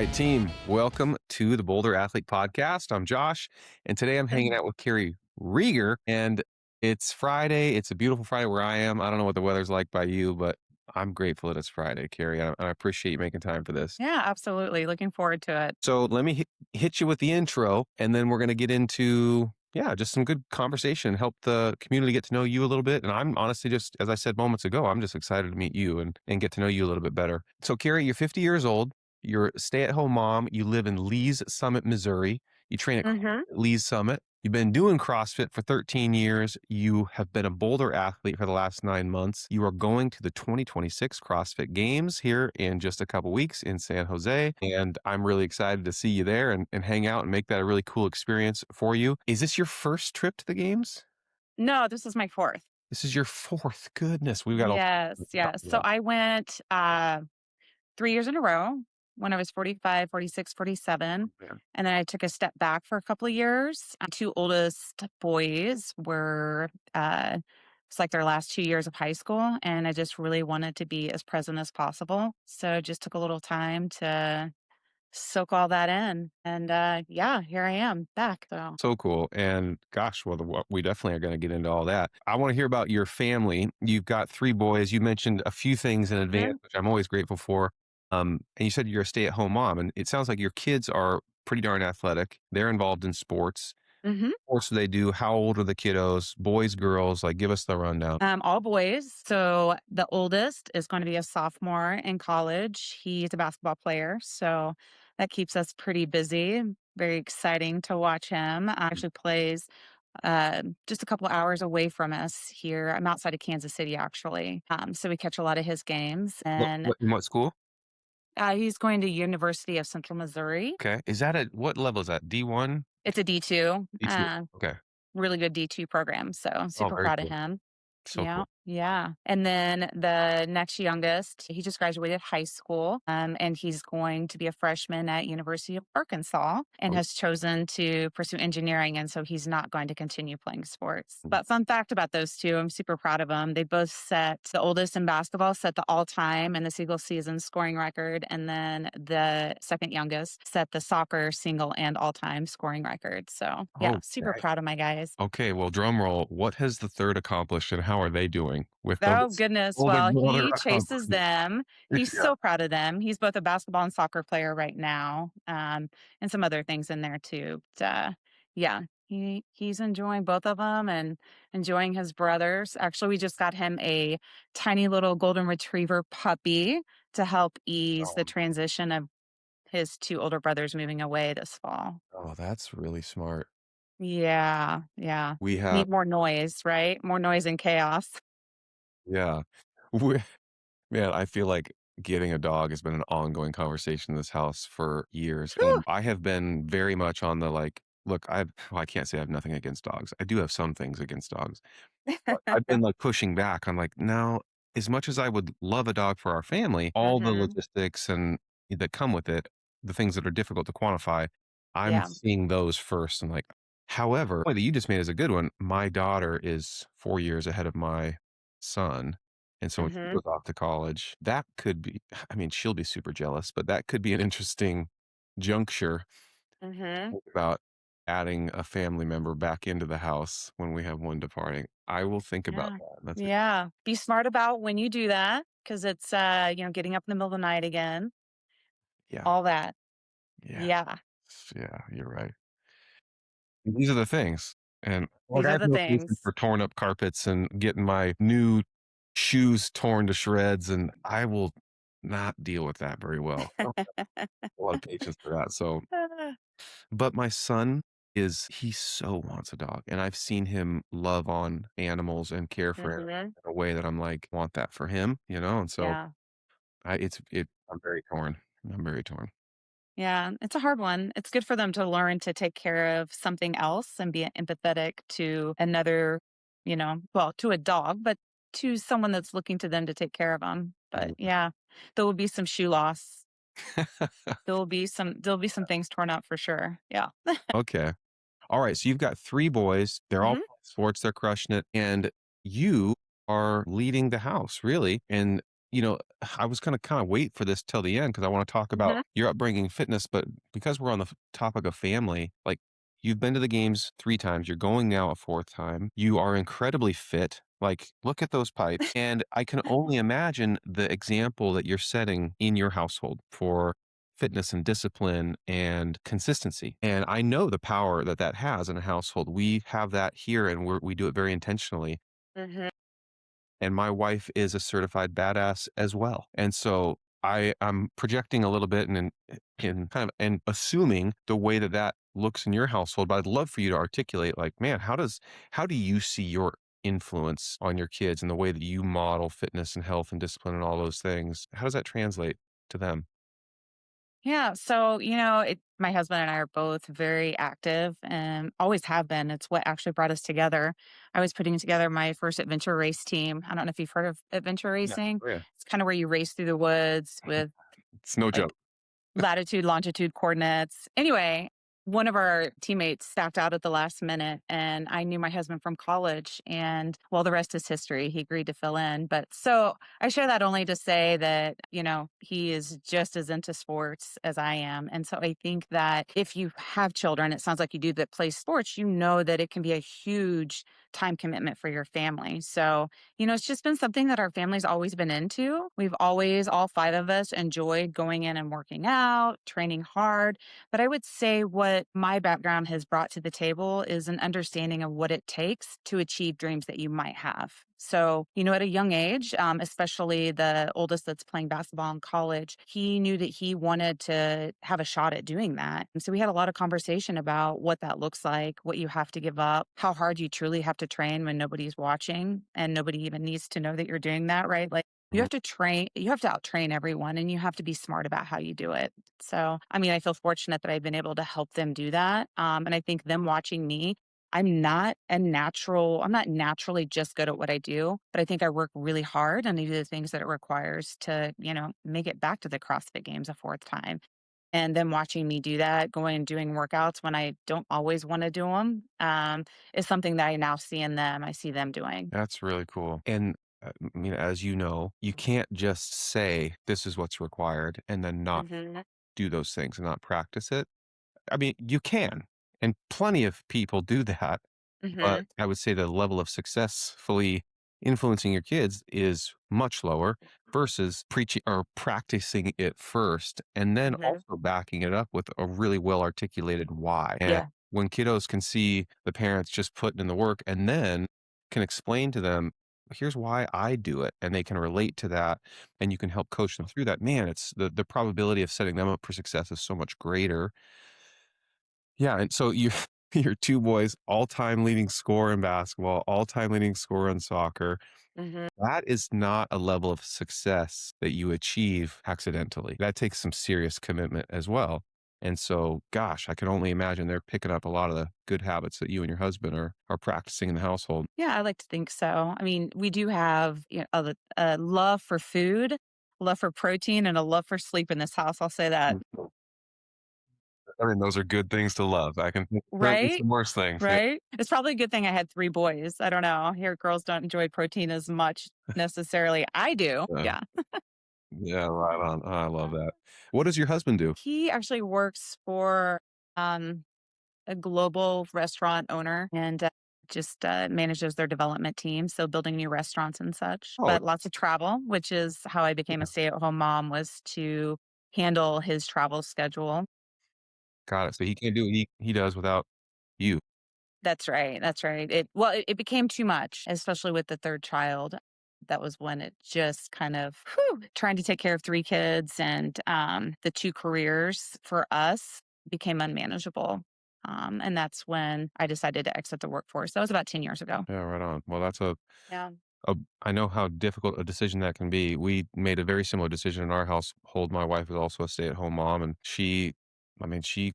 right, team. Welcome to the Boulder Athlete Podcast. I'm Josh, and today I'm hanging out with Carrie Rieger, and it's Friday. It's a beautiful Friday where I am. I don't know what the weather's like by you, but I'm grateful that it's Friday, Carrie. I appreciate you making time for this. Yeah, absolutely. Looking forward to it. So let me hit you with the intro, and then we're going to get into, just some good conversation, help the community get to know you a little bit. And I'm honestly just, as I said moments ago, I'm just excited to meet you and get to know you a little bit better. So, Carrie, you're 50 years old. You're a stay-at-home mom. You live in Lee's Summit, Missouri. You train at Mhm. Lee's Summit. You've been doing CrossFit for 13 years. You have been a Boulder athlete for the last 9 months. You are going to the 2026 CrossFit Games here in just a couple weeks in San Jose. And I'm really excited to see you there and hang out and make that a really cool experience for you. Is this your first trip to the games? No, this is my 4th. This is your fourth. Goodness, we've got all Yes, to talk yes. So about. I went, 3 years in a row when I was 45, 46, 47, Yeah. and then I took a step back for a couple of years. My 2 oldest boys were, it's like their last 2 years of high school, and I just really wanted to be as present as possible. So it just took a little time to soak all that in, and, yeah, here I am back, so. So cool. And gosh, well, we definitely are going to get into all that. I want to hear about your family. You've got three boys. You mentioned a few things in advance, Mhm, which I'm always grateful for. And you said you're a stay-at-home mom, and it sounds like your kids are pretty darn athletic. They're involved in sports. mhm. Sports do they do? How old are the kiddos? Boys, girls? Like, give us the rundown. All boys. So the oldest is going to be a sophomore in college. He's a basketball player, so that keeps us pretty busy. Very exciting to watch him. Actually plays just a couple hours away from us here. I'm outside of Kansas City, actually. So we catch a lot of his games, and In what school? he's going to University of Central Missouri. Okay. Is that what level is that? D1? It's a D2, D2. Okay. really good D2 program. So Oh, super very proud of cool. him. So Yeah, cool. yeah. And then the next youngest, he just graduated high school, and he's going to be a freshman at University of Arkansas and has chosen to pursue engineering, and so he's not going to continue playing sports. But fun fact about those two, I'm super proud of them. They both set the oldest in basketball set the all-time in the single season scoring record, and then the second youngest set the soccer single and all-time scoring record. So yeah, Oh, super proud of my guys. okay, well, drum roll. What has the third accomplished, and how are they doing with Oh, those goodness. older Well, brother he chases accomplishments? them. He's Yeah. so proud of them. He's both a basketball and soccer player right now, and some other things in there too. But, yeah, he's enjoying both of them and enjoying his brothers. Actually, we just got him a tiny little golden retriever puppy to help ease the Oh, transition of his 2 older brothers moving away this fall. oh, that's really smart. Yeah, yeah. We have Need more noise, right? More noise and chaos. yeah. We man, I feel like getting a dog has been an ongoing conversation in this house for years, Whew. and I have been very much on the, like, look, I can't say I have nothing against dogs. I do have some things against dogs. But I've been, like, pushing back. I'm like, "No, as much as I would love a dog for our family, all the Mhm. logistics and that come with it, the things that are difficult to quantify, I'm Yeah. seeing those first." And, like, however, the point that you just made is a good one. My daughter is 4 years ahead of my son, and so when she Mhm. goes off to college, that could be I mean, she'll be super jealous, but that could be an interesting juncture Mhm. about adding a family member back into the house when we have one departing. I will think about Yeah. that. That's a Yeah. Be smart about when you do that because it's, getting up in the middle of the night again, yeah, all that. yeah, Yeah. yeah, you're right. These are the things, and, like, These I are have the no patience things. for torn up carpets and getting my new shoes torn to shreds, and I will not deal with that very well. I don't have a lot of patience for that, so but my son he so wants a dog, and I've seen him love on animals and care for animals Mhm. in a way that I'm like, "Want that for him," and so Yeah. I'm very torn. I'm very torn. Yeah. It's a hard one. It's good for them to learn to take care of something else and be empathetic to another, well, to a dog, but to someone that's looking to them to take care of them. But Yeah. yeah, there will be some shoe loss. There'll be some things torn up for sure. Yeah. Okay. Alright, so you've got 3 boys, they're all Mhm. playing sports, they're crushing it, and you are leading the house, really, and I was gonna kinda wait for this till the end because I wanna talk about Mhm. your upbringing fitness, but because we're on the topic of family, like, you've been to the games 3 times, you're going now a 4th time, you are incredibly fit, like, look at those pipes, and I can only imagine the example that you're setting in your household for fitness and discipline and consistency, and I know the power that that has in a household. We have that here, and we do it very intentionally. Mhm. And my wife is a certified badass as well. And so I'm projecting a little bit and kind of and assuming the way that that looks in your household. But I'd love for you to articulate, like, man, how do you see your influence on your kids and the way that you model fitness and health and discipline and all those things? How does that translate to them? Yeah. So, my husband and I are both very active and always have been. It's what actually brought us together. I was putting together my first adventure race team. I don't know if you've heard of adventure Yeah. racing. Oh, yeah. It's kind of where you race through the woods with It's no like joke. latitude, longitude coordinates. Anyway, one of our teammates stacked out at the last minute, and I knew my husband from college. And well, the rest is history. He agreed to fill in. But so I share that only to say that, he is just as into sports as I am. And so I think that if you have children, it sounds like you do that play sports, you know that it can be a huge time commitment for your family. So it's just been something that our family's always been into. We've always, all five of us, enjoyed going in and working out, training hard. But I would say what my background has brought to the table is an understanding of what it takes to achieve dreams that you might have. So, at a young age, especially the oldest that's playing basketball in college, he knew that he wanted to have a shot at doing that. And so we had a lot of conversation about what that looks like, what you have to give up, how hard you truly have to train when nobody's watching and nobody even needs to know that you're doing that, right? Like, you Mhm. have to train, you have to out train everyone and you have to be smart about how you do it. So, I mean, I feel fortunate that I've been able to help them do that. And I think them watching me, I'm not naturally just good at what I do, but I think I work really hard and I do the things that it requires to, make it back to the CrossFit Games a fourth time. And them watching me do that, going and doing workouts when I don't always want to do them, is something that I now see in them. I see them doing. That's really cool. And as you know, you can't just say this is what's required and then not Hmm. do those things and not practice it. I mean, you can, and plenty of people do that, but Hmm. I would say the level of successfully influencing your kids is much lower versus preaching or practicing it first and then Hmm. also backing it up with a really well articulated why. And Yeah. when kiddos can see the parents just putting in the work and then can explain to them, here's why I do it, and they can relate to that and you can help coach them through that. Man, it's the probability of setting them up for success is so much greater. Yeah, and so you your 2 boys, all-time leading scorer in basketball, all-time leading scorer in soccer. Hmm. That is not a level of success that you achieve accidentally. That takes some serious commitment as well. And so, gosh, I can only imagine they're picking up a lot of the good habits that you and your husband are practicing in the household. Yeah, I like to think so. I mean, we do have a love for food, love for protein, and a love for sleep in this house. I'll say that. Mm. I mean, those are good things to love. I can think certainly Right? some worse things. Yeah. Right? It's probably a good thing I had 3 boys. I don't know. Here, girls don't enjoy protein as much necessarily. I do. Yeah. Yeah. Yeah, right on. Oh, I love that. What does your husband do? He actually works for, um, a global restaurant owner and, just, manages their development team, so building new restaurants and such, Oh, but lots of travel, which is how I became a yeah. stay-at-home mom, was to handle his travel schedule. Got it. So he can't do what he does without you. That's right, that's right. It became too much, especially with the 3rd child. That was when it just kind of trying to take care of 3 kids and, the 2 careers for us became unmanageable. And that's when I decided to exit the workforce. That was about 10 years ago. Yeah, right on. Well, that's Yeah. a I know how difficult a decision that can be. We made a very similar decision in our household. My wife is also a stay-at-home mom, and she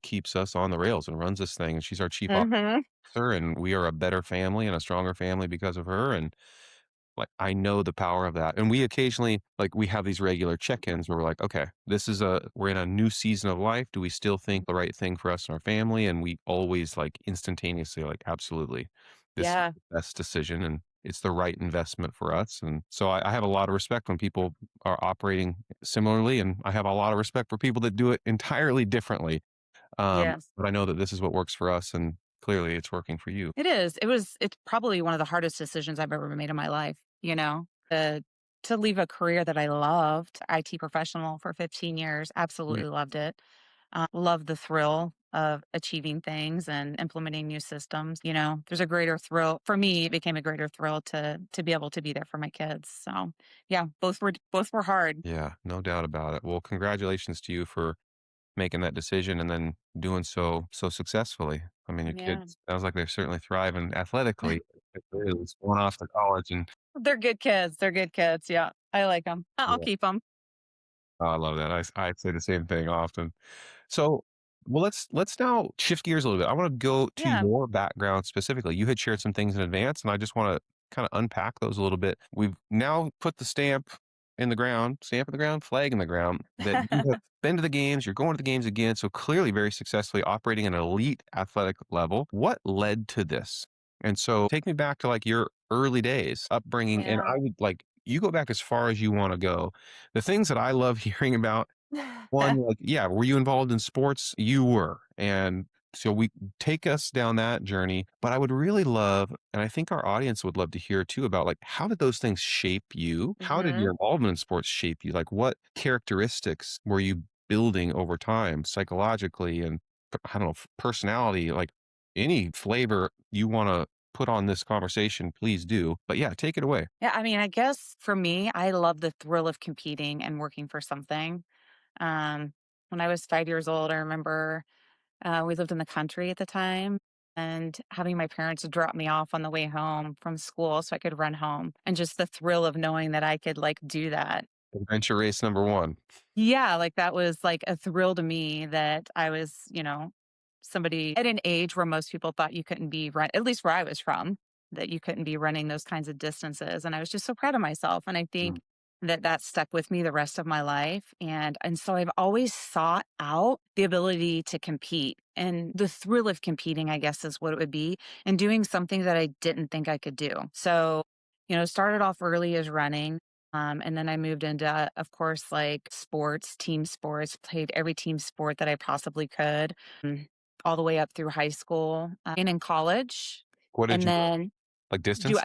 keeps us on the rails and runs this thing, and she's our chief Mhm. officer, and we are a better family and a stronger family because of her, and, like, I know the power of that, and we occasionally like, we have these regular check-ins where we're like, "Okay, we're in a new season of life. Do we still think the right thing for us and our family?" And we always, like, instantaneously, like, "Absolutely. This is Yeah. the best decision," and it's the right investment for us. And so I have a lot of respect when people are operating similarly, and I have a lot of respect for people that do it entirely differently. Yes. But I know that this is what works for us, and clearly it's working for you. It is. It's probably one of the hardest decisions I've ever made in my life, to leave a career that I loved, IT professional for 15 years, Yeah. absolutely loved it. Loved the thrill of achieving things and implementing new systems. There's a greater thrill for me. It became a greater thrill to be able to be there for my kids. So, yeah, both were hard. Yeah, no doubt about it. Well, congratulations to you for making that decision and then doing so successfully. I mean, your Yeah. kids sounds like they're certainly thriving athletically. At the very least, going off to college and They're good kids. They're good kids. Yeah. I like them. I'll yeah, keep them. oh, I love that. I say the same thing often. So, well, let's now shift gears a little bit. I want to go to Yeah. your background specifically. You had shared some things in advance, and I just want to kind of unpack those a little bit. We've now put the stamp in the ground, flag in the ground that you have been to the games, you're going to the games again. So clearly very successfully operating at an elite athletic level. What led to this? And so take me back to like your early days, upbringing. And Yeah. I would like you go back as far as you want to go. The things that I love hearing about one, like, yeah, were you involved in sports? You were. And so we take us down that journey. But I would really love, and I think our audience would love to hear too about like how did those things shape you? How did Hmm. your involvement in sports shape you? Like what characteristics were you building over time psychologically and I don't know, personality, like any flavor you want to put on this conversation, please do. But yeah, take it away. Yeah. I mean, I guess for me, I love the thrill of competing and working for something. Um, when I was 5 years old, I remember we lived in the country at the time and having my parents drop me off on the way home from school so I could run home. And just the thrill of knowing that I could like do that. Adventure race number one. Yeah, like that was like a thrill to me that I was, somebody at an age where most people thought you couldn't be run, at least where I was from, that you couldn't be running those kinds of distances. And I was just so proud of myself. And I think that stuck with me the rest of my life. And so I've always sought out the ability to compete and the thrill of competing, I guess is what it would be, and doing something that I didn't think I could do. So, started off early as running. And then I moved into, of course, like sports, team sports, played every team sport that I possibly could, mm, all the way up through high school and in college. What did And you run? then Like do distance?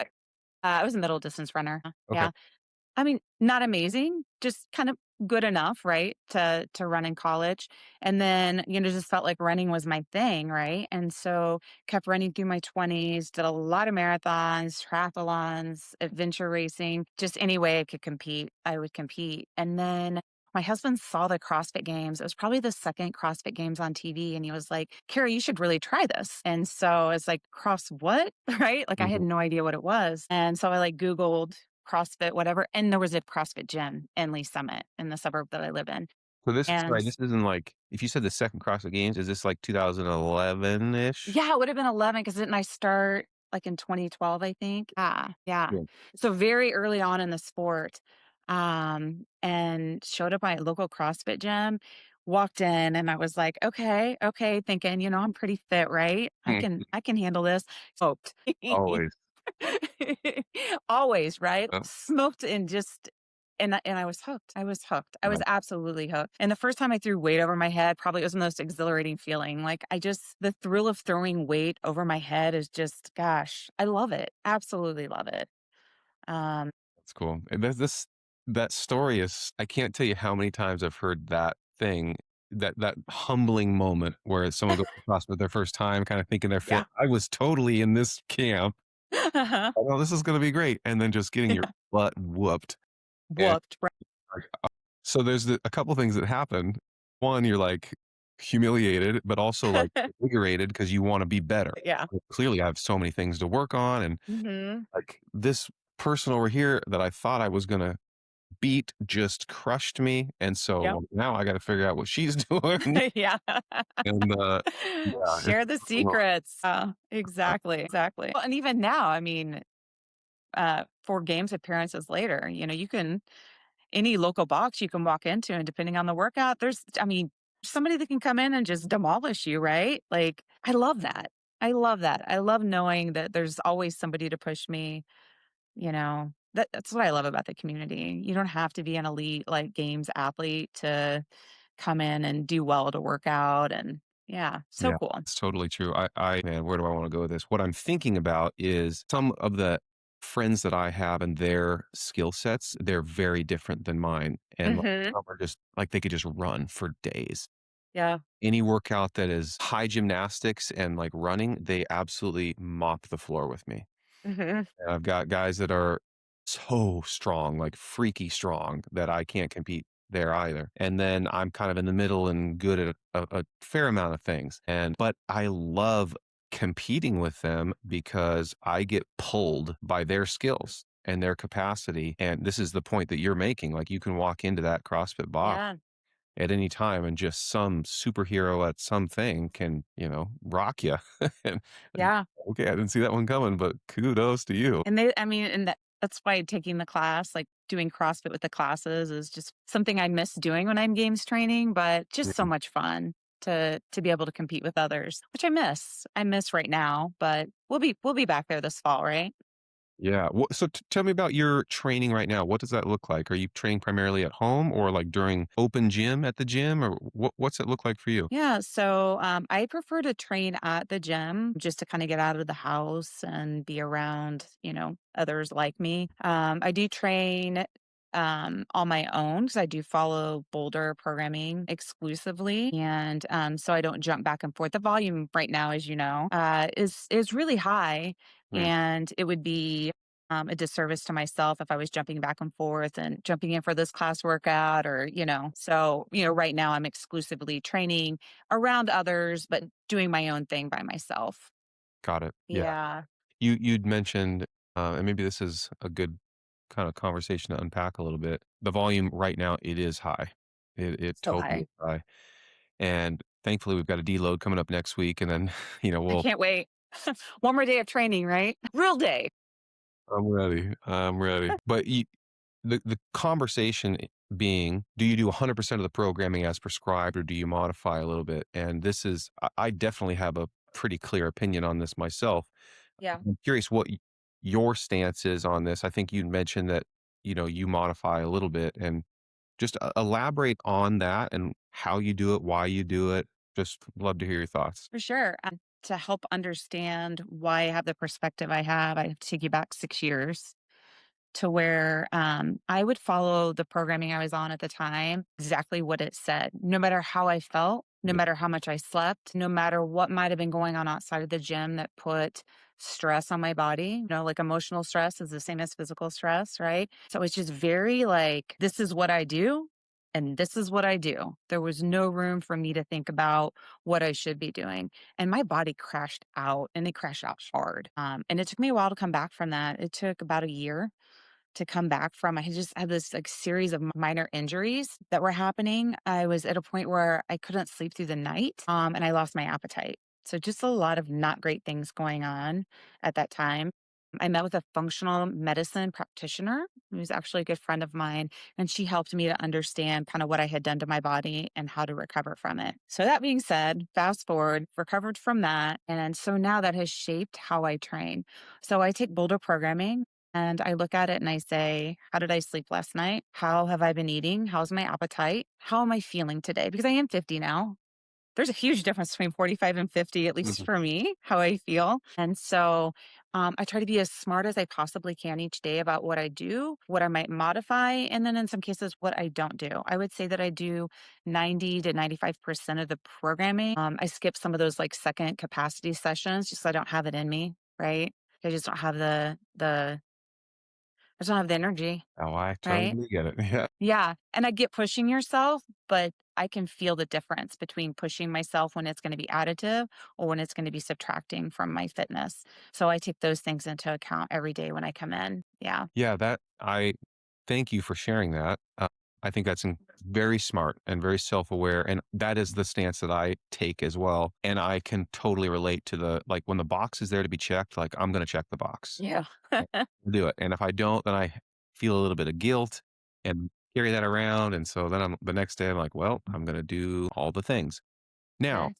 I was a middle distance runner. Okay. Yeah. I mean, not amazing, just kind of good enough, right, to run in college. And then, just felt like running was my thing, right? And so kept running through my 20s, did a lot of marathons, triathlons, adventure racing, just any way I could compete, I would compete. And then my husband saw the CrossFit Games. It was probably the second CrossFit Games on TV. And he was like, Carrie, you should really try this. And so it's like, cross what? Right? Like I had Mhm. no idea what it was. And so I like Googled CrossFit, whatever. And there was a CrossFit gym in Lee Summit in the suburb that I live in. So this And sorry, this isn't like if you said the second CrossFit Games, is this like 2011-ish? yeah, it would have been 11 because didn't I start like in 2012, I think? Yeah. Yeah. So very early on in the sport, and showed up at my local CrossFit gym, walked in and I was like, okay, thinking, I'm pretty fit, right? I Hmm. can I can handle this. Smoked. Always. Always, right? Uh, Smoked and just and I was hooked. I was hooked. I was nice. absolutely hooked. And the first time I threw weight over my head probably was the most exhilarating feeling. Like the thrill of throwing weight over my head is just, gosh, I love it. Absolutely love it. Um, That's cool. And there's this that story is I can't tell you how many times I've heard that thing, that humbling moment where someone goes to CrossFit their first time, kinda thinking they're fit. yeah. I was totally in this camp. I know this is gonna be great, and then just getting your Yeah. butt whooped. And Whooped. Right. like, so there's a couple things that happen. One, you're like humiliated, but also like invigorated because you want to be better. Yeah. Like, clearly, I have so many things to work on, and Hmm. like this person over here that I thought I was gonna beat just crushed me, and so Yep. well, now I got to figure out what she's doing, yeah. and yeah, it's Share the secrets. Exactly. Well, and even now, I mean, 4 games appearances later, you can any local box you can walk into, and depending on the workout, I mean, somebody that can come in and just demolish you, right? Like, I love that. I love that. I love knowing that there's always somebody to push me. That's what I love about the community. You don't have to be an elite, like, games athlete to come in and do well to work out, and yeah, so Yeah, cool. it's totally true. Man, where do I want to go with this? What I'm thinking about is some of the friends that I have and their skill sets, they're very different than mine. And like, Mhm. some are just like they could just run for days. Yeah. Any workout that is high gymnastics and like running, they absolutely mop the floor with me. Mhm. And I've got guys that are so strong, like freaky strong, that I can't compete there either. And then I'm kind of in the middle and good at a fair amount of things. But I love competing with them because I get pulled by their skills and their capacity. And this is the point that you're making. Like you can walk into that CrossFit box Yeah. at any time and just some superhero at something can, rock you. and, and, Yeah. okay, I didn't see that one coming, but kudos to you. And they I mean, and that's why taking the class, like, doing CrossFit with the classes is just something I miss doing when I'm games training, but just so Mhm. much fun to be able to compete with others, which I miss. I miss right now, but we'll be back there this fall, right? Yeah. So tell me about your training right now. What does that look like? Are you training primarily at home or like during open gym at the gym or what's it look like for you? Yeah, so I prefer to train at the gym just to kind of get out of the house and be around, others like me. I do train on my own because I do follow Boulder programming exclusively, and so I don't jump back and forth. The volume right now, as you know, is really high, Mm, and it would be a disservice to myself if I was jumping back and forth and jumping in for this class workout so, right now I'm exclusively training around others, but doing my own thing by myself. got it. Yeah. Yeah, You'd mentioned, and maybe this is a good kind of conversation to unpack a little bit. The volume right now, it is high. It so totally is high. high. And thankfully we've got a deload coming up next week. And then, I we'll can't wait. One more day of training, right? Real day. I'm ready. I'm ready. But the conversation being, do you do 100% of the programming as prescribed or do you modify a little bit? And this is, I definitely have a pretty clear opinion on this myself. Yeah, I'm curious what your stance is on this. I think you mentioned that, you modify a little bit and just elaborate on that and how you do it, why you do it. Just love to hear your thoughts. for sure. To help understand why I have the perspective I have to take you back 6 years to where I would follow the programming I was on at the time, exactly what it said, no matter how I felt, no Yeah. matter how much I slept, no matter what might have been going on outside of the gym that put stress on my body. Like emotional stress is the same as physical stress, right? So it's just very like, this is what I do. And this is what I do. There was no room for me to think about what I should be doing. And my body crashed out and it crashed out hard. And it took me a while to come back from that. It took about a year to come back from. I had just had this like series of minor injuries that were happening. I was at a point where I couldn't sleep through the night, and I lost my appetite. So just a lot of not great things going on at that time. I met with a functional medicine practitioner who's actually a good friend of mine, and she helped me to understand kind of what I had done to my body and how to recover from it. So, that being said, fast forward, recovered from that. And so now that has shaped how I train. So, I take Boulder programming and I look at it and I say, how did I sleep last night? How have I been eating? How's my appetite? How am I feeling today? Because I am 50 now. There's a huge difference between 45 and 50, at least Mhm. for me, how I feel. And so I try to be as smart as I possibly can each day about what I do, what I might modify, and then in some cases, what I don't do. I would say that I do 90 to 95% of the programming. I skip some of those like second capacity sessions just so I don't have it in me, right? I just don't have I just don't have the energy, Oh, I right? totally get it. Yeah. Yeah, and I get pushing yourself, but I can feel the difference between pushing myself when it's gonna be additive or when it's gonna be subtracting from my fitness. So I take those things into account every day when I come in. Yeah, Yeah, that I thank you for sharing that. I think that's very smart and very self-aware, and that is the stance that I take as well. And I can totally relate to the like when the box is there to be checked, like I'm going to check the box, yeah. do it. And if I don't, then I feel a little bit of guilt and carry that around. And so then I'm the next day, I'm like, well, I'm going to do all the things. Now, Sure.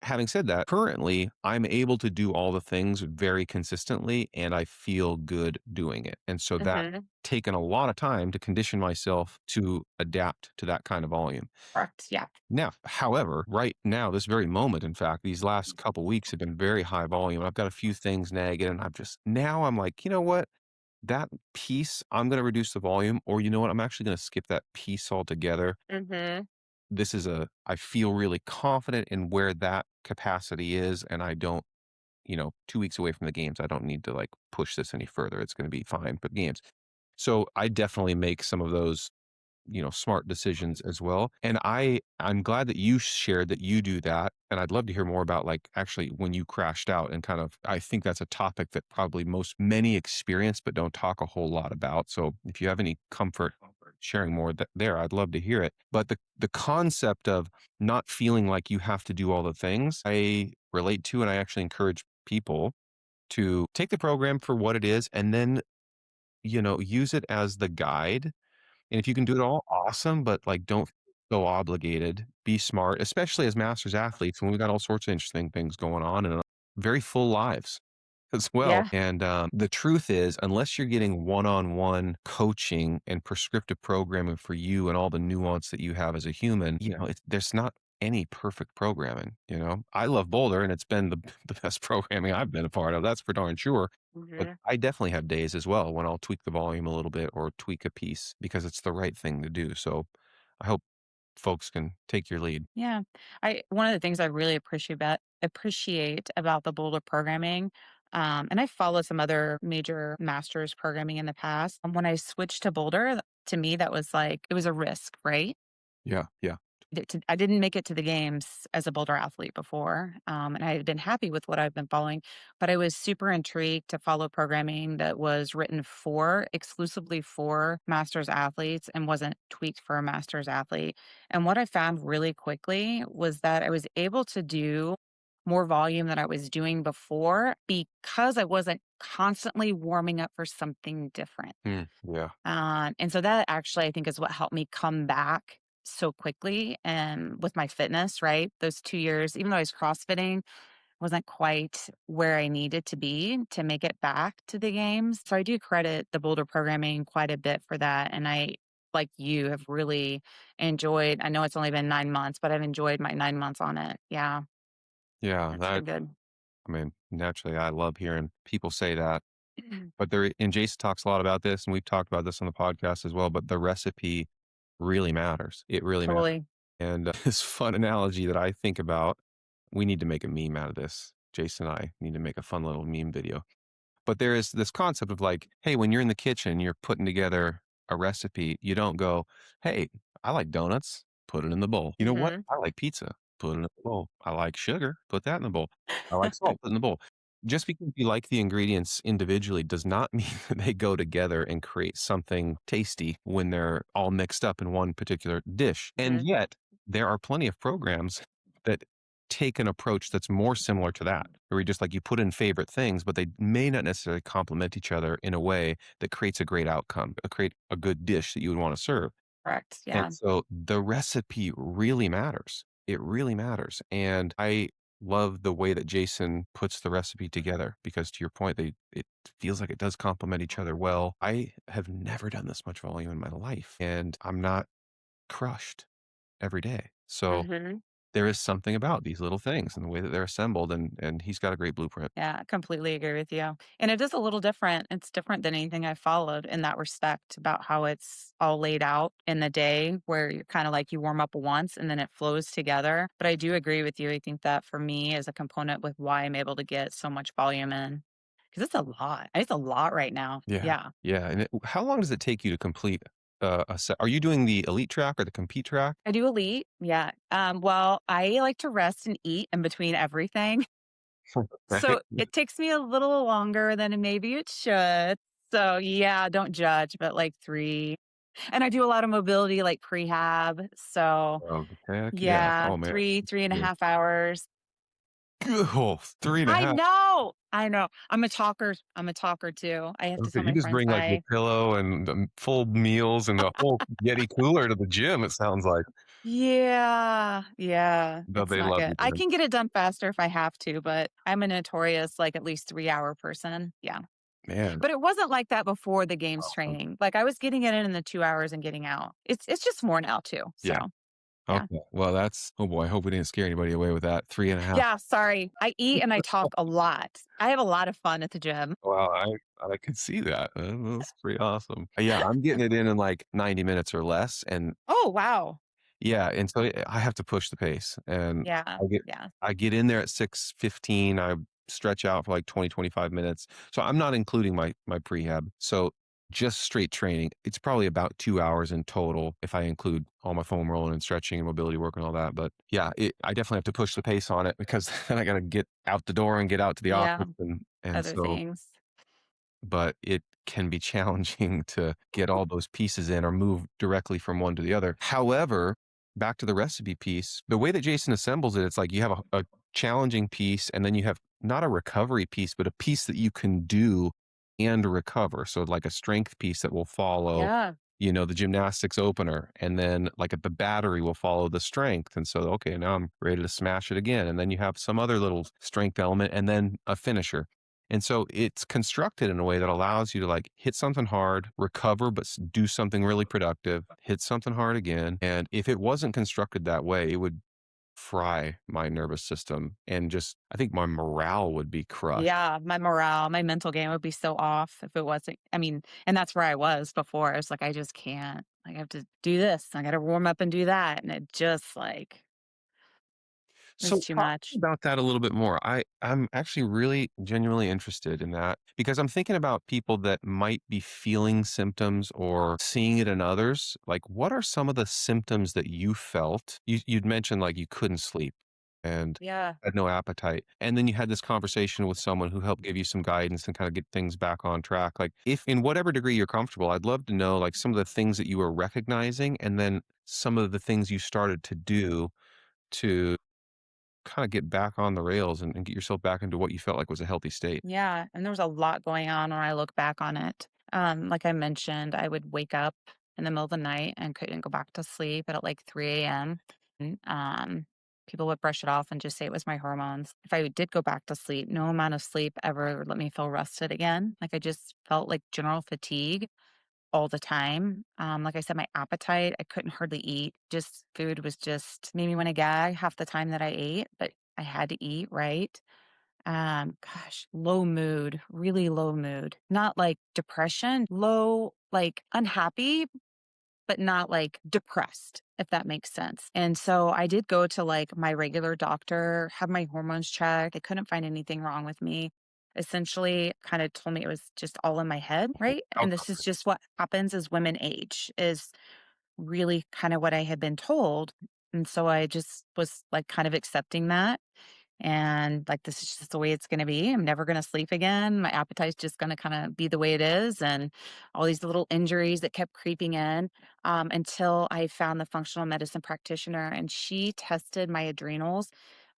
having said that, currently I'm able to do all the things very consistently and I feel good doing it. And so that Mhm. taken a lot of time to condition myself to adapt to that kind of volume. Correct. Yeah. Now, however, right now, this very moment, in fact, these last couple weeks have been very high volume. I've got a few things nagging, and I'm like, you know what? That piece, I'm going to reduce the volume, or you know what? I'm actually going to skip that piece altogether. Mhm. I feel really confident in where that capacity is, and I don't, 2 weeks away from the games, I don't need to like push this any further. It's going to be fine for the games. So I definitely make some of those smart decisions as well. And I'm glad that you shared that you do that. And I'd love to hear more about like actually when you crashed out and kind of I think that's a topic that probably many experience but don't talk a whole lot about. So if you have any comfort sharing more there, I'd love to hear it. But the concept of not feeling like you have to do all the things, I relate to and I actually encourage people to take the program for what it is and then, use it as the guide and if you can do it all, awesome, but, like, don't feel so obligated. Be smart, especially as masters athletes when we got all sorts of interesting things going on and, very full lives as well. Yeah. And, the truth is, unless you're getting one-on-one coaching and prescriptive programming for you and all the nuance that you have as a human, there's not any perfect programming. I love Boulder, and it's been the the best programming I've been a part of, that's for darn sure. But Mhm. I definitely have days as well when I'll tweak the volume a little bit or tweak a piece because it's the right thing to do. So I hope folks can take your lead. Yeah. I One of the things I really appreciate about the Boulder programming, and I followed some other major masters programming in the past. When I switched to Boulder, to me that was like it was a risk, right? Yeah, yeah. I didn't make it to the games as a Boulder athlete before, and I had been happy with what I've been following, but I was super intrigued to follow programming that was written for exclusively for masters athletes and wasn't tweaked for a masters athlete. And what I found really quickly was that I was able to do more volume than I was doing before because I wasn't constantly warming up for something different. Yeah. And so that actually, I think, is what helped me come back so quickly and with my fitness, right? Those 2 years, even though I was CrossFitting, wasn't quite where I needed to be to make it back to the games. So I do credit the Boulder programming quite a bit for that. And I, like you, have really enjoyed, I know it's only been 9 months, but I've enjoyed my 9 months on it. Yeah, Yeah. it's been good. I mean, naturally, I love hearing people say that. But and Jason talks a lot about this, and we've talked about this on the podcast as well. But the recipe really matters. It really matters. Totally. And this fun analogy that I think about, we need to make a meme out of this. Jason and I need to make a fun little meme video. But there is this concept of like, hey, when you're in the kitchen, you're putting together a recipe, you don't go, hey, I like donuts, put it in the bowl. You know what? Hmm. I like pizza, put it in the bowl. I like sugar, put that in the bowl. I like salt, put it in the bowl. Just because you like the ingredients individually does not mean that they go together and create something tasty when they're all mixed up in one particular dish. And Hmm. yet, there are plenty of programs that take an approach that's more similar to that, where you just like you put in favorite things, but they may not necessarily complement each other in a way that creates a great outcome, create a good dish that you would want to serve. Correct. And Yeah. so the recipe really matters. It really matters. And I love the way that Jason puts the recipe together because to your point, it feels like it does complement each other well. I have never done this much volume in my life and I'm not crushed every day. So Hmm. there is something about these little things and the way that they're assembled, and he's got a great blueprint. Yeah, I completely agree with you. And it is a little different. It's different than anything I've followed in that respect about how it's all laid out in the day where you're kind of like you warm up once and then it flows together. But I do agree with you. I think that for me is a component with why I'm able to get so much volume in because it's a lot. It's a lot right now. Yeah. Yeah. Yeah, and how long does it take you to complete, a set? Are you doing the elite track or the compete track? I do elite. Yeah. Well, I like to rest and eat in between everything. Right? So it takes me a little longer than maybe it should. So yeah, don't judge, but like 3. And I do a lot of mobility, like prehab. So Oh, heck yeah. yeah, Oh, man. 3.5 hours. Oh, 3 and a I half. know. I know. I'm a talker. I'm a talker too. I have to Okay, tell you my just friends bring, like, the hi. pillow and, full meals and a whole Yeti cooler to the gym, it sounds like. Yeah, yeah, Though it's they not love good. you I then. can get it done faster if I have to, but I'm a notorious, like, at least 3-hour person. Yeah. Man, But it wasn't like that before the games awesome. training. Like, I was getting it in the 2 hours and getting out. It's just more now too, Yeah. so, yeah. Okay. Well, that's oh boy, I hope we didn't scare anybody away with that 3.5. Yeah, sorry. I eat and I talk a lot. I have a lot of fun at the gym. Wow, I could see that. That's pretty awesome. Yeah, I'm getting it in like 90 minutes or less, and Oh, wow. yeah, and so I have to push the pace, and Yeah, I get yeah, I get in there at 6:15, I stretch out for like 20, 25 minutes. So I'm not including my prehab. So just straight training, it's probably about 2 hours in total if I include all my foam rolling and stretching and mobility work and all that. But yeah, I definitely have to push the pace on it because then I gotta get out the door and get out to the yeah, office and other so things. but it can be challenging to get all those pieces in or move directly from one to the other. However, back to the recipe piece, the way that Jason assembles it, it's like you have a challenging piece and then you have not a recovery piece, but a piece that you can do and recover. So, like a strength piece that will follow, Yeah, the gymnastics opener. And then, like, the battery will follow the strength. And so, okay, now I'm ready to smash it again. And then you have some other little strength element and then a finisher. And so it's constructed in a way that allows you to like hit something hard, recover, but do something really productive, hit something hard again. And if it wasn't constructed that way, it would fry my nervous system and just, I think my morale would be crushed. yeah, my morale, my mental game would be so off if it wasn't I mean, and that's where I was before. I was like, "I just can't. I have to do this. I gotta warm up and do that," and it just, like, was So too talk much. about that a little bit more. I'm actually really genuinely interested in that because I'm thinking about people that might be feeling symptoms or seeing it in others. Like, what are some of the symptoms that you felt? You'd mentioned like you couldn't sleep and Yeah, had no appetite. And then you had this conversation with someone who helped give you some guidance and kind of get things back on track. Like, if in whatever degree you're comfortable, I'd love to know like some of the things that you were recognizing and then some of the things you started to do to kinda get back on the rails and get yourself back into what you felt like was a healthy state. yeah, and there was a lot going on when I look back on it. Like I mentioned, I would wake up in the middle of the night and couldn't go back to sleep at, like, 3 AM. People would brush it off and just say it was my hormones. If I did go back to sleep, no amount of sleep ever let me feel rested again. Like, I just felt like general fatigue all the time. Like I said, my appetite, I couldn't hardly eat. Just food was just made me wanna gag half the time that I ate, but I had to eat, right? Gosh, low mood, really low mood. Not like depression, low, like unhappy, but not like depressed, if that makes sense. And so I did go to like my regular doctor, have my hormones checked. They couldn't find anything wrong with me. Essentially, kind of told me it was just all in my head, right? And this is Outcome. just what happens as women age, is really kind of what I had been told. And so I just was like kind of accepting that and like this is just the way it's going to be. I'm never going to sleep again. My appetite's just going to kind of be the way it is, and all these little injuries that kept creeping in until I found the functional medicine practitioner, and she tested my adrenals.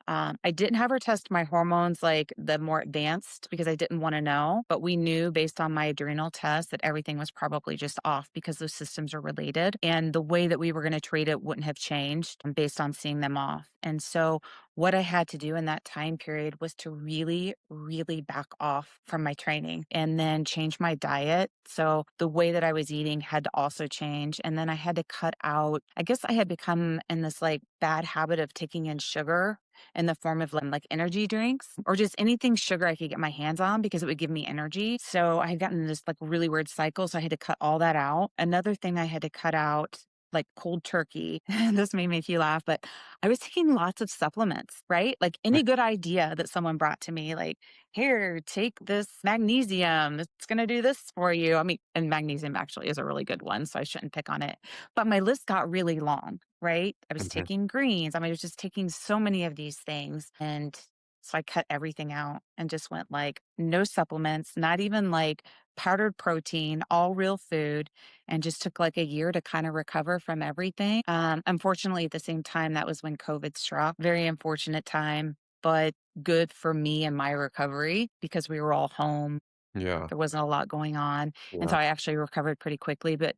I didn't have her test my hormones like the more advanced because I didn't want to know, but we knew based on my adrenal test that everything was probably just off because those systems are related. And the way that we were going to treat it wouldn't have changed based on seeing them off. And so, what I had to do in that time period was to really, really back off from my training and then change my diet. So, the way that I was eating had to also change. And then I had to cut out, I guess I had become in this like bad habit of taking in sugar in the form of like energy drinks or just anything sugar I could get my hands on because it would give me energy. So I had gotten this like really weird cycle. So I had to cut all that out. Another thing I had to cut out like cold turkey. This made me laugh, but I was taking lots of supplements, right? Like Right. any good idea that someone brought to me, like, here, take this magnesium. It's going to do this for you. I mean, and magnesium actually is a really good one. So I shouldn't pick on it. But my list got really long, right? I was Mhm. taking greens. I mean, I was just taking so many of these things. And so I cut everything out and just went like no supplements, not even like powdered protein, all real food, and just took like a year to kind of recover from everything. Unfortunately, at the same time, that was when COVID struck. Very unfortunate time, but good for me and my recovery because we were all home. Yeah. There wasn't a lot going on. And so Yeah. I actually recovered pretty quickly. But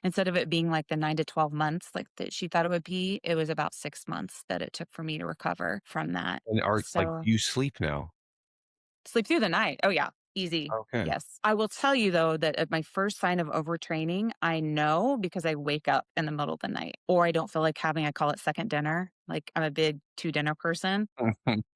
instead of it being like the 9 to 12 months like that she thought it would be, it was about 6 months that it took for me to recover from that. And are like, So do you sleep now? sleep through the night. Oh, yeah. Easy. Okay. Yes. I will tell you though that at my first sign of overtraining, I know because I wake up in the middle of the night or I don't feel like having, I call it second dinner. Like I'm a big 2 dinner person.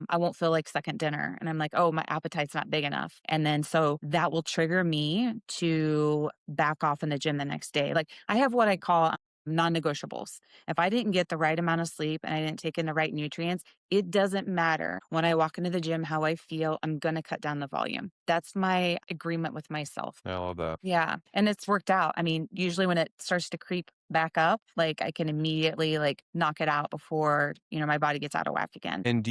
I won't feel like second dinner. And I'm like, oh, my appetite's not big enough. And then so that will trigger me to back off in the gym the next day. Like I have what I call non negotiables. If I didn't get the right amount of sleep and I didn't take in the right nutrients, it doesn't matter when I walk into the gym how I feel. I'm going to cut down the volume. That's my agreement with myself. I love that. Yeah, and it's worked out. I mean, usually when it starts to creep back up, like, I can immediately, like, knock it out before, my body gets out of whack again. And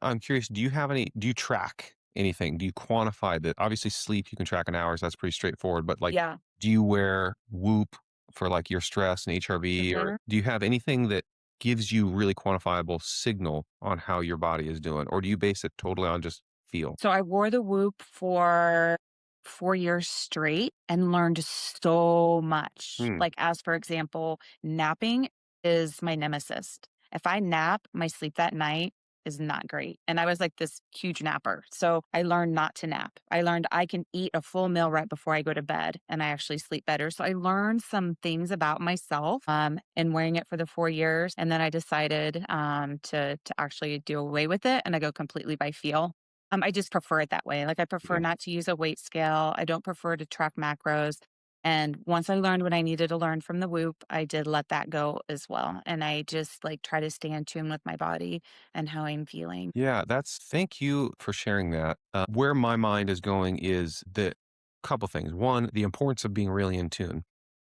I'm curious, do you track anything? Do you quantify that? Obviously, sleep, you can track in hours. That's pretty straightforward. But like, Yeah. do you wear Whoop for like your stress and HRV, or Mhm. do you have anything that gives you really quantifiable signal on how your body is doing? Or do you base it totally on just feel? So I wore the Whoop for 4 years straight and learned so much. Hmm. Like, as for example, napping is my nemesis. If I nap, my sleep that night is not great. And I was like this huge napper. So I learned not to nap. I learned I can eat a full meal right before I go to bed and I actually sleep better. So I learned some things about myself in wearing it for the 4 years. And then I decided to actually do away with it and I go completely by feel. I just prefer it that way. Like, I prefer Yeah. not to use a weight scale. I don't prefer to track macros. And once I learned what I needed to learn from the Whoop, I did let that go as well. And I just like try to stay in tune with my body and how I'm feeling. Yeah, thank you for sharing that. Where my mind is going is that couple things. One, the importance of being really in tune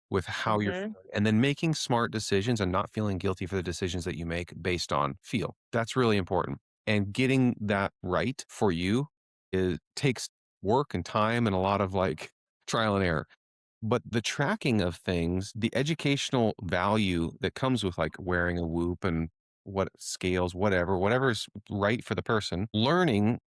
with how you're Mhm. feeling, and then making smart decisions and not feeling guilty for the decisions that you make based on feel. That's really important. And getting that right for you takes work and time and a lot of like trial and error. But the tracking of things, the educational value that comes with like wearing a Whoop and what scales, whatever's right for the person, learning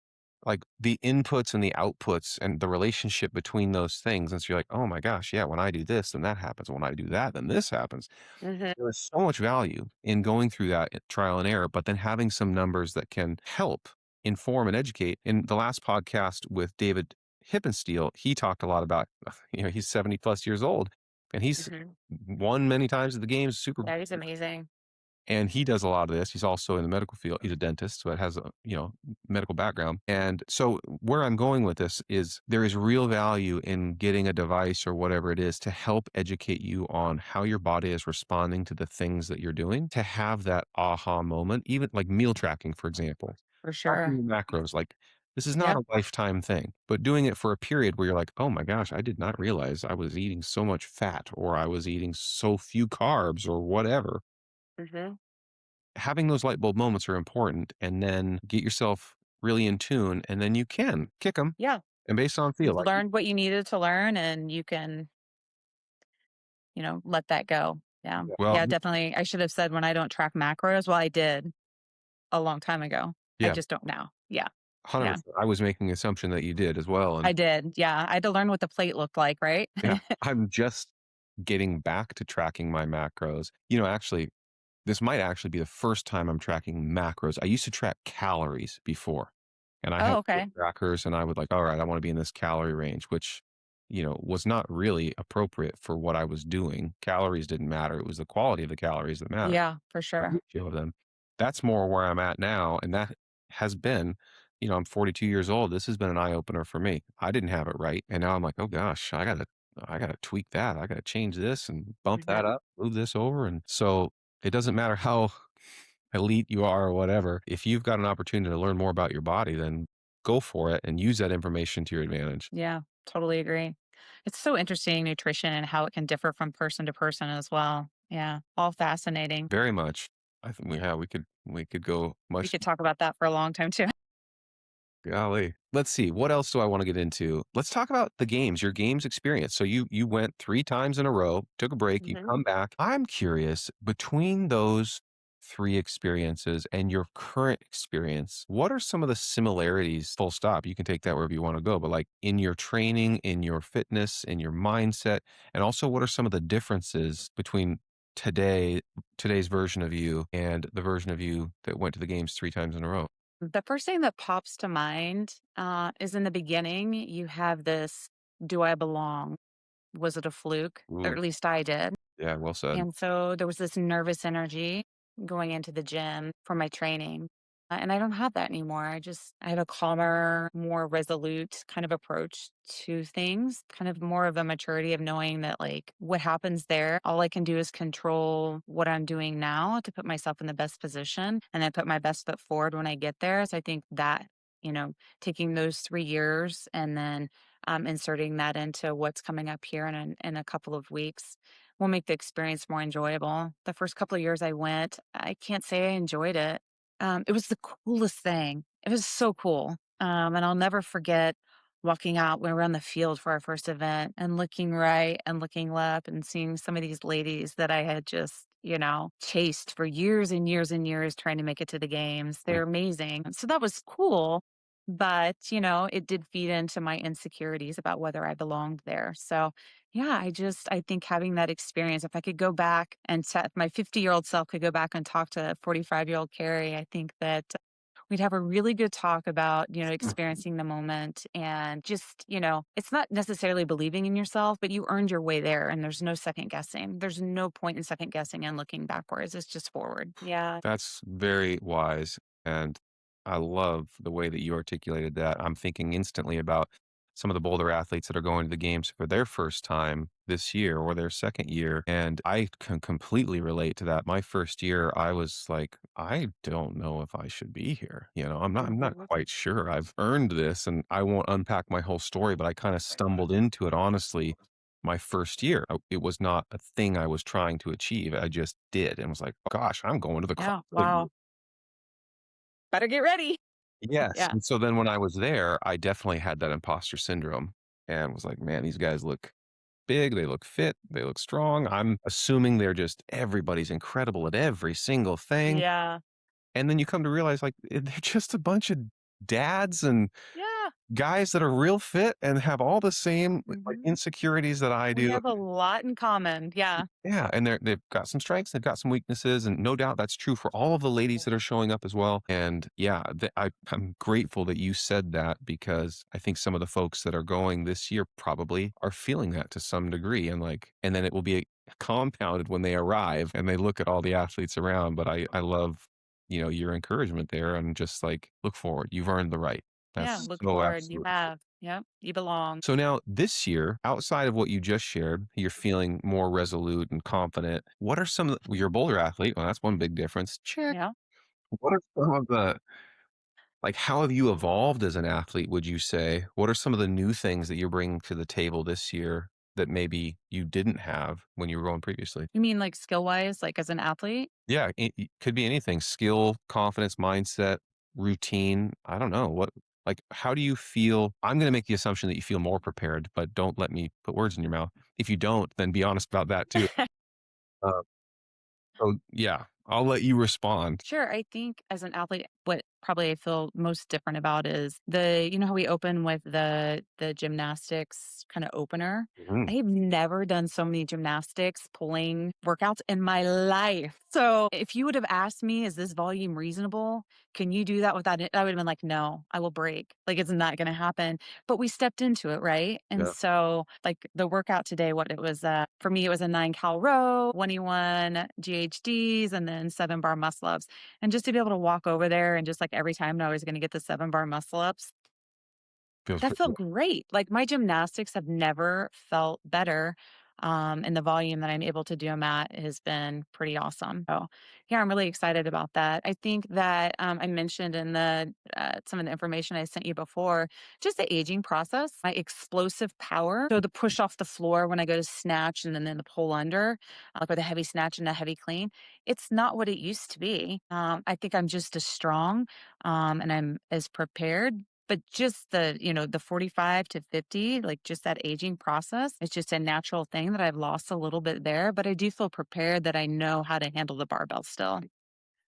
like the inputs and the outputs and the relationship between those things. And so you're like, oh my gosh, yeah, when I do this, then that happens. When I do that, then this happens. Mhm. There is so much value in going through that trial and error, but then having some numbers that can help inform and educate. In the last podcast with David Hippensteel, he talked a lot about, he's 70 plus years old and he's Mhm. won many times at the games, super. That is amazing. And he does a lot of this. He's also in the medical field. He's a dentist, so it has a, medical background. And so where I'm going with this is there is real value in getting a device or whatever it is to help educate you on how your body is responding to the things that you're doing, to have that aha moment, even like meal tracking, for example. For Tracking sure. your macros, like this is not Yep. a lifetime thing, but doing it for a period where you're like, oh my gosh, I did not realize I was eating so much fat or I was eating so few carbs or whatever. Mhm. Having those light bulb moments are important, and then get yourself really in tune, and then you can kick them Yeah. and based on feel You've like learned what you needed to learn and you can, let that go. Yeah. well, Yeah, definitely. I should have said when I don't track macros. Well, I did a long time ago. I yeah, just don't now. Yeah. Yeah. 100%. I was making the assumption that you did as well, and I did, yeah, I had to learn what the plate looked like, right? yeah, I'm just getting back to tracking my macros. Actually, this might actually be the first time I'm tracking macros. I used to track calories before, and I had Oh, okay. trackers, and I would like, all right, I want to be in this calorie range, which, was not really appropriate for what I was doing. Calories didn't matter. It was the quality of the calories that mattered, Yeah, for the sure. ratio of them. That's more where I'm at now, and that has been, I'm 42 years old. This has been an eye opener for me. I didn't have it right, and now I'm like, oh gosh, I gotta tweak that. I gotta change this and bump that Mhm. up, move this over, and so it doesn't matter how elite you are or whatever. If you've got an opportunity to learn more about your body, then go for it and use that information to your advantage. Yeah, totally agree. It's so interesting, nutrition and how it can differ from person to person as well. Yeah, all fascinating. Very much. I think we could go We much. could talk about that for a long time too. Golly. Let's see. What else do I want to get into? Let's talk about the games, your games experience. So you went 3 times in a row, took a break, you Mhm. come back. I'm curious between those three experiences and your current experience, what are some of the similarities? Full stop. You can take that wherever you want to go, but like in your training, in your fitness, in your mindset, and also what are some of the differences between today, today's version of you and the version of you that went to the games three times in a row? The first thing that pops to mind is in the beginning, you have this, do I belong? Was it a fluke? Or Ooh, at least I did. yeah, well said. And so there was this nervous energy going into the gym for my training. And I don't have that anymore. I have a calmer, more resolute kind of approach to things, kind of more of a maturity of knowing that, like, what happens there, all I can do is control what I'm doing now to put myself in the best position and then put my best foot forward when I get there. So I think that, you know, taking those 3 years and then inserting that into what's coming up here in a couple of weeks will make the experience more enjoyable. The first couple of years I went, I can't say I enjoyed it. It was the coolest thing. It was so cool. And I'll never forget walking out when we were on the field for our first event and looking right and looking left and seeing some of these ladies that I had just, chased for years and years and years trying to make it to the games. Mm. They're amazing. So that was cool. But, it did feed into my insecurities about whether I belonged there. So yeah, I think having that experience, if I could go back and if my 50-year-old self could go back and talk to 45-year-old Carrie, I think that we'd have a really good talk about, experiencing the moment and just, it's not necessarily believing in yourself, but you earned your way there and there's no second guessing. There's no point in second guessing and looking backwards. It's just forward. Yeah. That's very wise. And I love the way that you articulated that. I'm thinking instantly about some of the Boulder athletes that are going to the games for their first time this year or their second year. And I can completely relate to that. My first year, I was like, I don't know if I should be here. I'm not Mhm. quite sure I've earned this. And I won't unpack my whole story, but I kind of stumbled into it honestly my first year. It was not a thing I was trying to achieve. I just did and was like, "Oh gosh, I'm going to the Yeah. CrossFit Games." Wow. Better get ready. Yes, Yeah. and so then when I was there, I definitely had that imposter syndrome and was like, "Man, these guys look big, they look fit, they look strong." I'm assuming they're just everybody's incredible at every single thing, Yeah. and then you come to realize, like, they're just a bunch of dads and Yeah. guys that are real fit and have all the same, like, Mhm. insecurities that I We do. have a lot in common. Yeah. Yeah, and they've got some strengths, they've got some weaknesses, and no doubt that's true for all of the ladies that are showing up as well. And yeah, I'm grateful that you said that because I think some of the folks that are going this year probably are feeling that to some degree, and then it will be compounded when they arrive and they look at all the athletes around. But I love your encouragement there and just like look forward. You've earned the right. Yeah, That's look so forward. You absolutely. have. Yep, you belong. So now this year, outside of what you just shared, you're feeling more resolute and confident. What are some of you're a Boulder athlete. Well, that's one big difference. Check. Yeah. What are some of the like how have you evolved as an athlete, would you say? What are some of the new things that you're bringing to the table this year that maybe you didn't have when you were going previously? You mean like skill wise, like as an athlete? Yeah, it could be anything. Skill, confidence, mindset, routine. I don't know. How do you feel? I'm going to make the assumption that you feel more prepared, but don't let me put words in your mouth. If you don't, then be honest about that too. Uh, so yeah, I'll let you respond. Sure. I think as an athlete, what probably I feel most different about is how we open with the gymnastics kind of opener. I Mhm. have never done so many gymnastics pulling workouts in my life. So if you would have asked me, is this volume reasonable? Can you do that without it? I would have been like, no, I will break. Like it's not gonna happen. But we stepped into it, right? And Yeah, so like the workout today, what it was for me, it was a 9 cal row, 21 GHDs, and then 7 bar muscle ups. And just to be able to walk over there and just like every time I was going to get the 7 bar muscle ups, feels that pretty felt good. great. Like my gymnastics have never felt better. And the volume that I'm able to do them at has been pretty awesome. So, yeah, I'm really excited about that. I think that I mentioned in the some of the information I sent you before, just the aging process, my explosive power. So the push off the floor when I go to snatch and then the pull under, like with a heavy snatch and a heavy clean, it's not what it used to be. I think I'm just as strong and I'm as prepared, but just the 45 to 50, like just that aging process, it's just a natural thing that I've lost a little bit there, but I do feel prepared that I know how to handle the barbell still.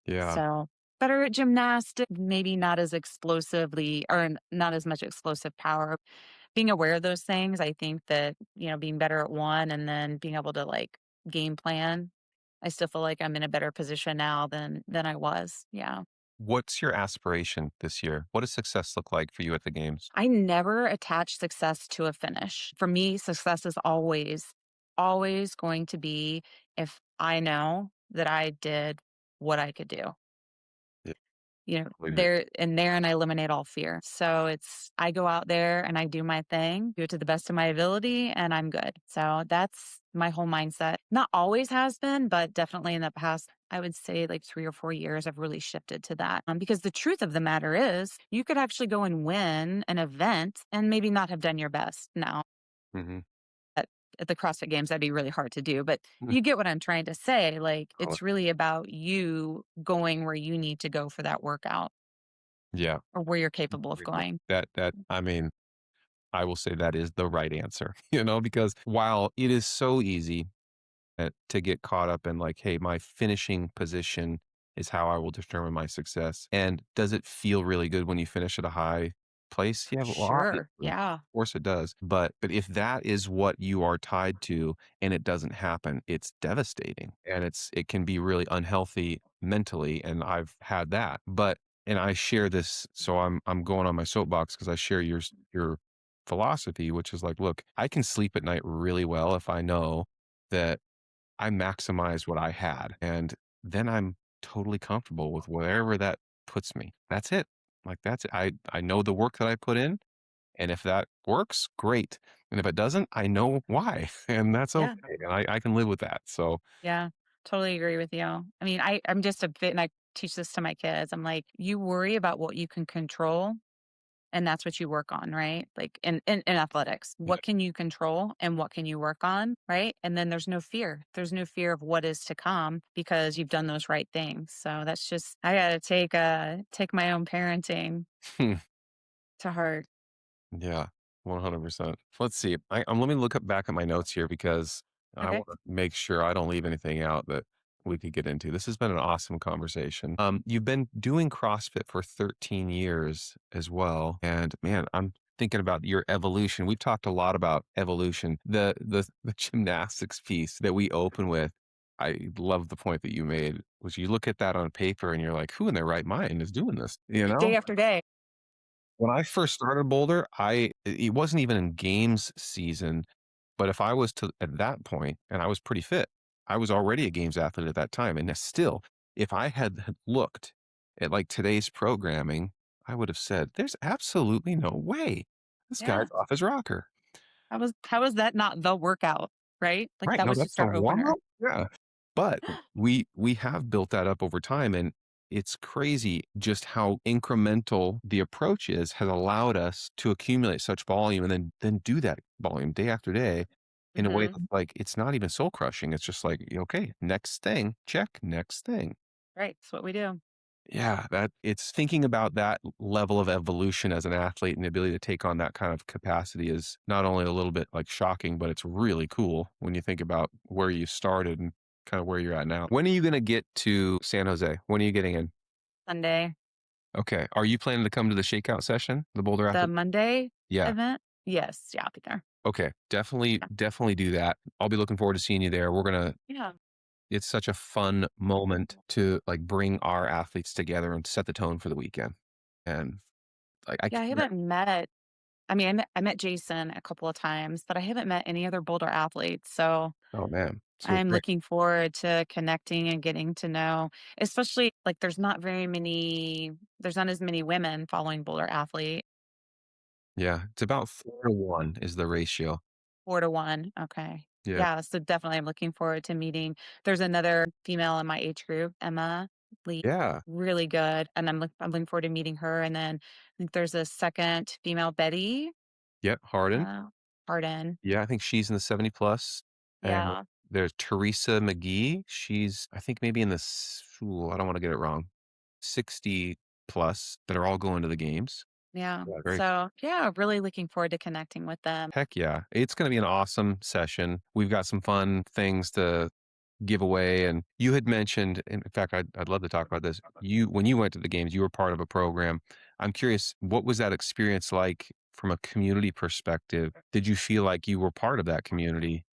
Yeah. So better at gymnastics, maybe not as explosively or not as much explosive power. Being aware of those things, I think that, being better at one and then being able to like game plan, I still feel like I'm in a better position now than I was. Yeah. What's your aspiration this year? What does success look like for you at the games? I never attach success to a finish. For me, success is always going to be if I know that I did what I could do. Yeah, totally agree. There and I eliminate all fear. So it's I go out there and I do my thing, do it to the best of my ability, and I'm good. So that's my whole mindset. Not always has been, but definitely in the past, I would say like 3 or 4 years, I've really shifted to that. Because the truth of the matter is, you could actually go and win an event and maybe not have done your best. Now, Mhm. at, at the CrossFit Games, that'd be really hard to do, but you get what I'm trying to say. Like, Oh, it's really about you going where you need to go for that workout yeah. or where you're capable of going. I mean, I will say that is the right answer, because while it is so easy to get caught up in like, hey, my finishing position is how I will determine my success. And does it feel really good when you finish at a high place? Yeah, well, Sure. obviously, Yeah. of course it does. But if that is what you are tied to and it doesn't happen, it's devastating and it can be really unhealthy mentally. And I've had that. But and I share this, so I'm going on my soapbox because I share your philosophy, which is like, look, I can sleep at night really well if I know that I maximize what I had, and then I'm totally comfortable with wherever that puts me. That's it. Like, that's it. I know the work that I put in, and if that works, great, and if it doesn't, I know why, and that's Yeah. okay, and I can live with that, so Yeah. Totally agree with you. I mean, I'm just a bit, and I teach this to my kids. I'm like, you worry about what you can control, and that's what you work on, right? Like in athletics, yeah. what can you control and what can you work on, right? And then there's no fear. There's no fear of what is to come because you've done those right things. So that's just I gotta take my own parenting to heart. Yeah, 100%. Let's see. Let me look up back at my notes here because I Okay. want to make sure I don't leave anything out that we could get into. This has been an awesome conversation. You've been doing CrossFit for 13 years as well, and man, I'm thinking about your evolution. We've talked a lot about evolution. The gymnastics piece that we open with. I love the point that you made, which you look at that on paper and you're like, who in their right mind is doing this? Day after day. When I first started Boulder, it wasn't even in games season, but if I was to at that point, and I was pretty fit, I was already a games athlete at that time, and still, if I had looked at, like, today's programming, I would have said, "There's absolutely no way. This Yeah. guy's off his rocker." How was that not the workout, right? Like, Right, that no, was that's just the our warm-up? opener. Yeah, but we have built that up over time, and it's crazy just how incremental the approach is has allowed us to accumulate such volume and then do that volume day after day in a way Mhm. that's like, it's not even soul crushing, it's just like, "Okay, next thing, check, next thing." Right, it's what we do. Yeah, that it's thinking about that level of evolution as an athlete and the ability to take on that kind of capacity is not only a little bit like shocking, but it's really cool when you think about where you started and kind of where you're at now. When are you going to get to San Jose? When are you getting in? Sunday. Okay. Are you planning to come to the shakeout session, the Boulder The Athlete? Monday Yeah. event? Yes, yeah, I'll be there. Okay. Definitely, Yeah. definitely do that. I'll be looking forward to seeing you there. Yeah. It's such a fun moment to like bring our athletes together and set the tone for the weekend. And like, I Yeah, I can't. haven't met I met Jason a couple of times, but I haven't met any other Boulder athletes, so Oh, man. So I'm great. looking forward to connecting and getting to know especially, like, there's not as many women following Boulder Athlete, Yeah, it's about 4 to 1 is the ratio. 4 to 1, okay. Yeah. Yeah, so definitely I'm looking forward to meeting there's another female in my age group, Emma Lee, Yeah. really good, and I'm looking forward to meeting her, and then I think there's a second female, Betty, Yep, Harden. uh, Harden. Yeah, I think she's in the 70 plus, and Yeah, there's Teresa McGee. She's, I think, maybe in the ooh, I don't wanna get it wrong, 60 plus that are all going to the games. yeah. Yeah, very So, yeah, really looking forward to connecting with them. heck yeah. It's gonna be an awesome session. We've got some fun things to giveaway. And you had mentioned, in fact, I'd love to talk about this. When you went to the games, you were part of a program. I'm curious, what was that experience like from a community perspective? Did you feel like you were part of that community?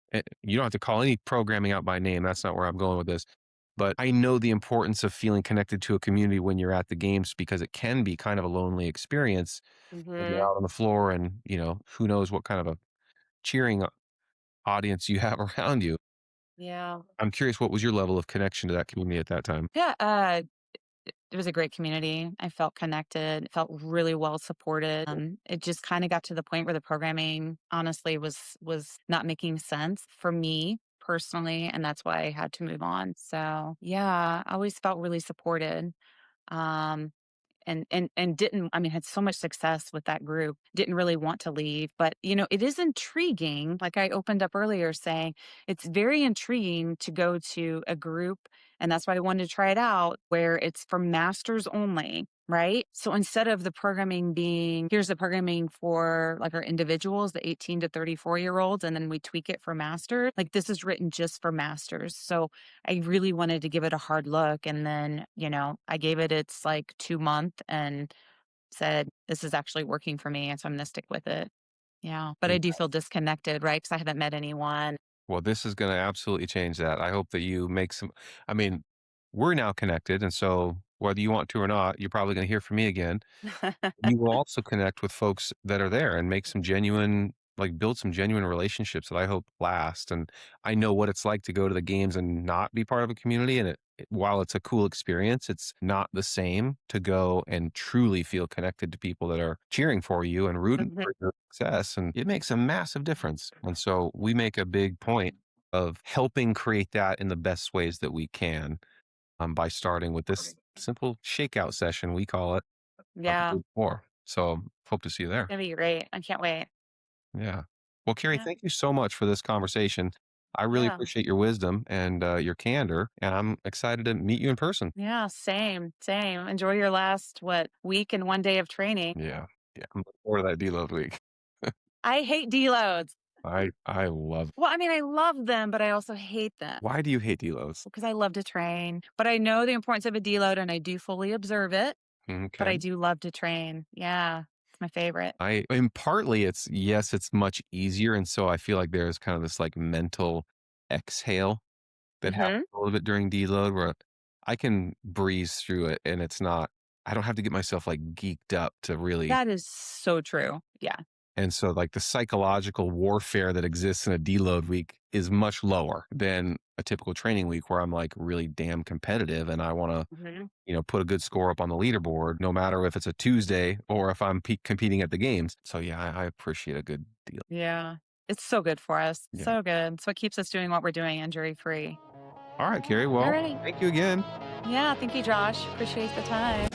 You don't have to call any programming out by name. That's not where I'm going with this. But I know the importance of feeling connected to a community when you're at the games because it can be kind of a lonely experience when you're Hmm. out on the floor and, who knows what kind of a cheering audience you have around you. Yeah. I'm curious, what was your level of connection to that community at that time? Yeah. It was a great community. I felt connected, felt really well supported. It just kind of got to the point where the programming honestly was not making sense for me personally, and that's why I had to move on. So yeah, I always felt really supported. Um, and didn't, I mean, had so much success with that group, didn't really want to leave. But it is intriguing, like I opened up earlier saying, it's very intriguing to go to a group, and that's why I wanted to try it out, where it's for masters only. Right. So instead of the programming being, here's the programming for like our individuals, the 18 to 34-year-olds, and then we tweak it for master, like this is written just for masters. So I really wanted to give it a hard look. And then, I gave it its like 2 month and said, this is actually working for me. And so I'm going to stick with it. Yeah. But I do feel disconnected, right? Because I haven't met anyone. Well, this is gonna absolutely change that. I hope that you make some I mean, we're now connected, and so whether you want to or not, you're probably gonna hear from me again. You will also connect with folks that are there and make some genuine build some genuine relationships that I hope last, and I know what it's like to go to the games and not be part of a community, and while it's a cool experience, it's not the same to go and truly feel connected to people that are cheering for you and rooting Mhm. for your success, and it makes a massive difference, and so we make a big point of helping create that in the best ways that we can, by starting with this simple shakeout session, we call it Yeah. more. So, hope to see you It's there. going to be great. I can't wait. Yeah. Well, Carrie, Yeah. thank you so much for this conversation. I really Yeah. appreciate your wisdom and your candor, and I'm excited to meet you in person. Yeah. Same. Same. Enjoy your last, what, week and 1 day of training. Yeah. Yeah. I'm looking forward to that deload week. I hate deloads. I love. Well, I mean, I love them, but I also hate them Why do you hate deloads? because I love to train. But I know the importance of a deload and I do fully observe it, but Okay. I do love to train. Yeah. It's my favorite. And partly it's yes, it's much easier, and so I feel like there's kind of this mental exhale that happens Hmm. a little bit during deload where I can breeze through it, and it's not. I don't have to get myself geeked up to really. That is so true. Yeah. And so, the psychological warfare that exists in a deload week is much lower than a typical training week where I'm really damn competitive and I want to, Hmm. put a good score up on the leaderboard, no matter if it's a Tuesday or if I'm competing at the games. So, yeah, I appreciate a good deal. Yeah. It's so good for us. Yeah. So good. It's what keeps us doing what we're doing injury free. All right, Carrie. All Well, right. thank you again. Yeah. Thank you, Josh. Appreciate the time.